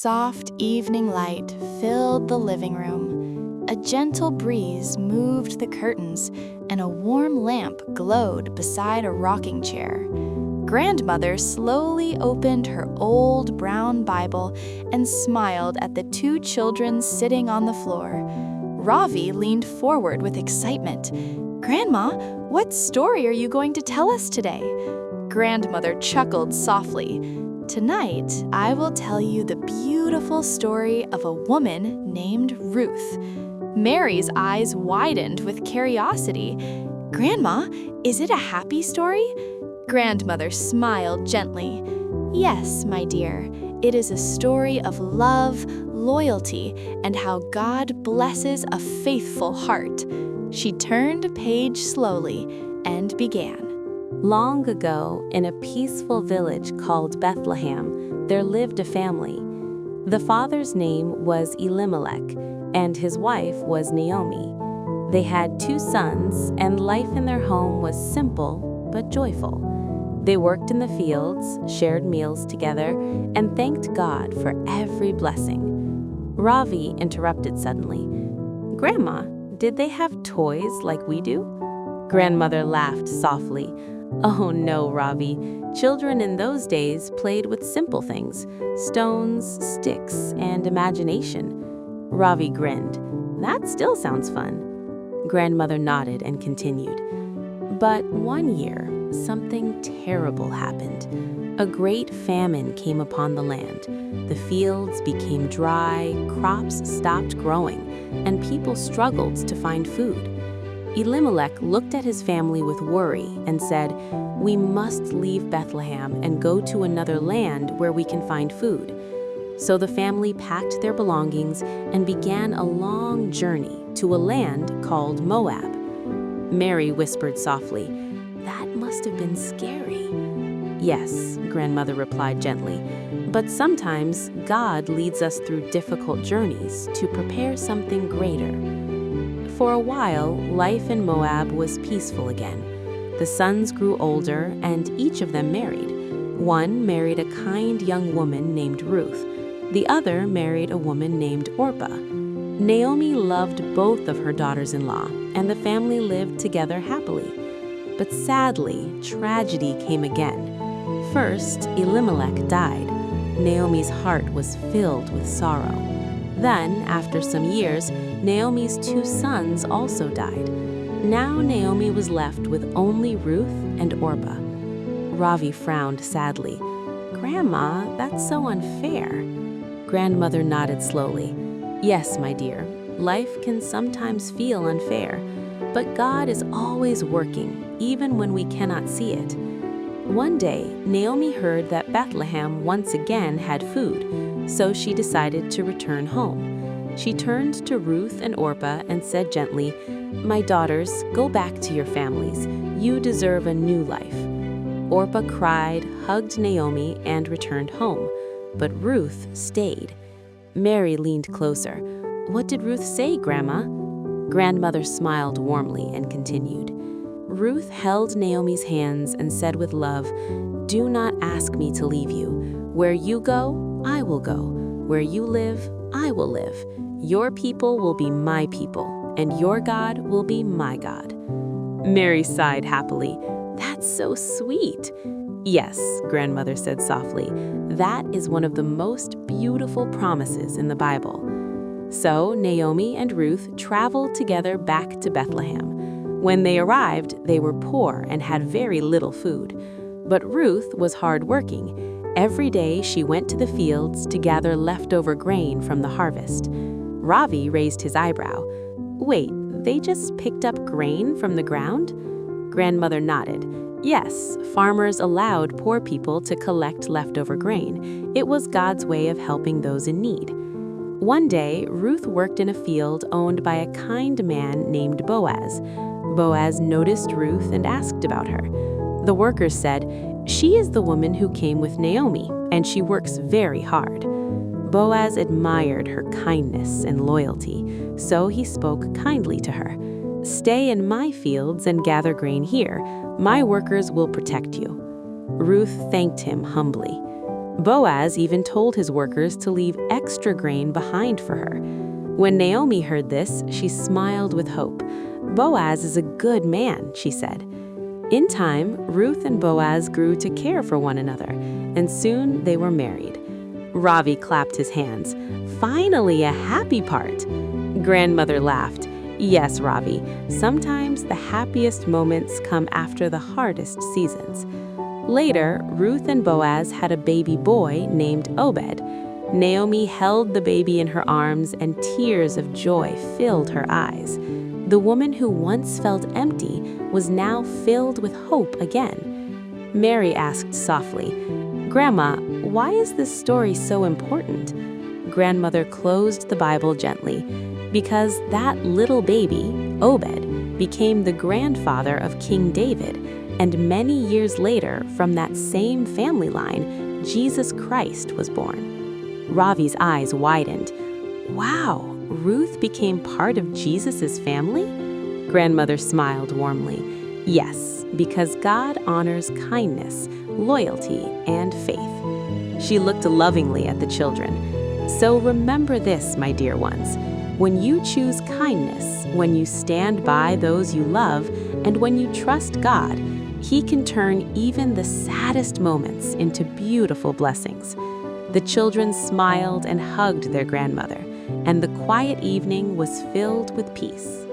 soft evening light filled the living room. A gentle breeze moved the curtains, and a warm lamp glowed beside a rocking chair. Grandmother slowly opened her old brown Bible and smiled at the two children sitting on the floor. Ravi leaned forward with excitement. "Grandma, what story are you going to tell us today?" Grandmother chuckled softly. "Tonight, I will tell you the beautiful story of a woman named Ruth." Mary's eyes widened with curiosity. "Grandma, is it a happy story?" Grandmother smiled gently. "Yes, my dear, it is a story of love, loyalty, and how God blesses a faithful heart." She turned a page slowly and began. Long ago, in a peaceful village called Bethlehem, there lived a family. The father's name was Elimelech, and his wife was Naomi. They had 2 sons, and life in their home was simple but joyful. They worked in the fields, shared meals together, and thanked God for every blessing. Ravi interrupted suddenly. "Grandma, did they have toys like we do?" Grandmother laughed softly. "Oh no, Ravi. Children in those days played with simple things, stones, sticks, and imagination." Ravi grinned. "That still sounds fun." Grandmother nodded and continued. But one year, something terrible happened. A great famine came upon the land. The fields became dry, crops stopped growing, and people struggled to find food. Elimelech looked at his family with worry and said, "We must leave Bethlehem and go to another land where we can find food." So the family packed their belongings and began a long journey to a land called Moab. Mary whispered softly, "That must have been scary." "Yes," Grandmother replied gently, "but sometimes God leads us through difficult journeys to prepare something greater." For a while, life in Moab was peaceful again. The sons grew older, and each of them married. One married a kind young woman named Ruth. The other married a woman named Orpah. Naomi loved both of her daughters-in-law, and the family lived together happily. But sadly, tragedy came again. First, Elimelech died. Naomi's heart was filled with sorrow. Then, after some years, Naomi's 2 sons also died. Now Naomi was left with only Ruth and Orpah. Ravi frowned sadly. "Grandma, that's so unfair." Grandmother nodded slowly. "Yes, my dear, life can sometimes feel unfair, but God is always working, even when we cannot see it." One day, Naomi heard that Bethlehem once again had food, so she decided to return home. She turned to Ruth and Orpah and said gently, "My daughters, go back to your families. You deserve a new life." Orpah cried, hugged Naomi, and returned home. But Ruth stayed. Mary leaned closer. "What did Ruth say, Grandma?" Grandmother smiled warmly and continued. "Ruth held Naomi's hands and said with love, 'Do not ask me to leave you. Where you go, I will go. Where you live, I will live. Your people will be my people, and your God will be my God.'" Mary sighed happily. "That's so sweet." "Yes," Grandmother said softly, "that is one of the most beautiful promises in the Bible." So Naomi and Ruth traveled together back to Bethlehem. When they arrived, they were poor and had very little food. But Ruth was hardworking. Every day she went to the fields to gather leftover grain from the harvest. Ravi raised his eyebrow. "Wait, they just picked up grain from the ground?" Grandmother nodded. Yes, farmers allowed poor people to collect leftover grain. It was God's way of helping those in need. One day, Ruth worked in a field owned by a kind man named Boaz. Boaz noticed Ruth and asked about her. The workers said, "She is the woman who came with Naomi, and she works very hard." Boaz admired her kindness and loyalty, so he spoke kindly to her. "Stay in my fields and gather grain here. My workers will protect you." Ruth thanked him humbly. Boaz even told his workers to leave extra grain behind for her. When Naomi heard this, she smiled with hope. "Boaz is a good man," she said. In time, Ruth and Boaz grew to care for one another, and soon they were married. Ravi clapped his hands. "Finally, a happy part." Grandmother laughed. "Yes, Ravi, sometimes the happiest moments come after the hardest seasons." Later, Ruth and Boaz had a baby boy named Obed. Naomi held the baby in her arms, and tears of joy filled her eyes. The woman who once felt empty was now filled with hope again. Mary asked softly, "Grandma, why is this story so important?" Grandmother closed the Bible gently. "Because that little baby, Obed, became the grandfather of King David, and many years later, from that same family line, Jesus Christ was born." Ravi's eyes widened. "Wow, Ruth became part of Jesus' family?" Grandmother smiled warmly. "Yes, because God honors kindness, loyalty, and faith." She looked lovingly at the children. "So remember this, my dear ones. When you choose kindness, when you stand by those you love, and when you trust God, He can turn even the saddest moments into beautiful blessings." The children smiled and hugged their grandmother, and the quiet evening was filled with peace.